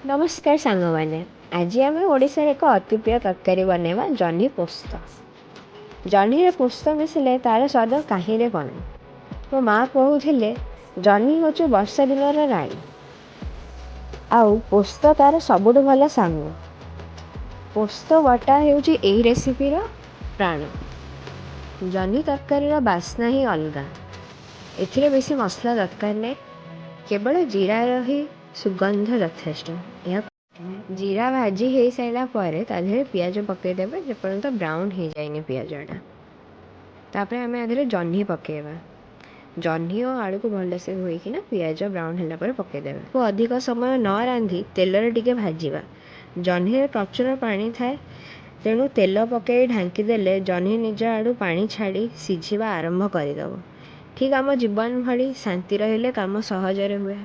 नमस्कार सांगमाने आज आम ओडार एक अति प्रिय तरकारी बनवा जह्नी पोस्त। जह्नी पोस्त मिसिले तार स्वाद कहीं कौन। मो माँ कहते जह्नी हूँ वर्षा दिन राणी आउ पोस्त तार सबुठ भल सांग। पोस्त बटा हूँ रेसिपी प्राण। जह्नी तरकारी बास्ना ही अलग। एथिरे बेसी मसला दरकार नहीं, केवल जीरार ही सुगंध यथेष्ट। जीरा भाजी हो सारा पियाज पकईदे जेपर्यंत ब्राउन हो जाए पियाजटा। तापर आम आधे जह्नी पकईवा। जह्नी और आलू को भलसे धोईकिना पियाज ब्राउन है पकईदे। को अधिक समय न रांधि तेलर टिके भाजवा। जह्नी प्रचुर पानी थाए, तेणु तेल पकई ढांकीदेले जह्नी निज आड़ू पानी छाड़ी सीझा आरंभ करदेव। ठीक आम जीवन भली शांति रहिले काम सहजरे हुए।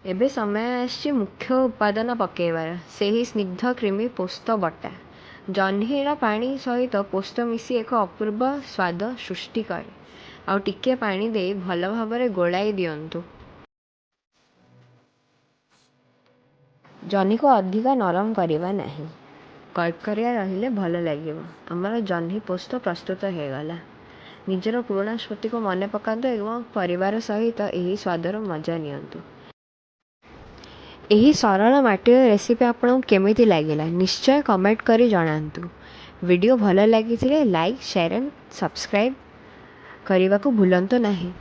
एबे समय आसी मुख्य उपादान पकईबार से ही स्निग्ध क्रीमी पोस्त बटा। जह्नीर पानी सहित पोस्त मिसी एक अपूर्व स्वाद सृष्टि करे। आउ टिके पानी दे भल भाव गोलाई दियंतु। जह्नी को अधिका नरम करवा नहीं, कड़करिया रहिले भल लगे। आमर जह्नी पोस्त प्रस्तुत हो गला। निजर पुराणा स्मृति को मन पकातु एवं परिवार सहित यही स्वादर मजा नियंतु। यही सरल माटी रेसिपी आपको केमिति लगिला निश्चय कमेंट करी जणांतु। वीडियो भल लगी लाइक शेयर एंड सब्सक्राइब करने को भूलंतु नहीं।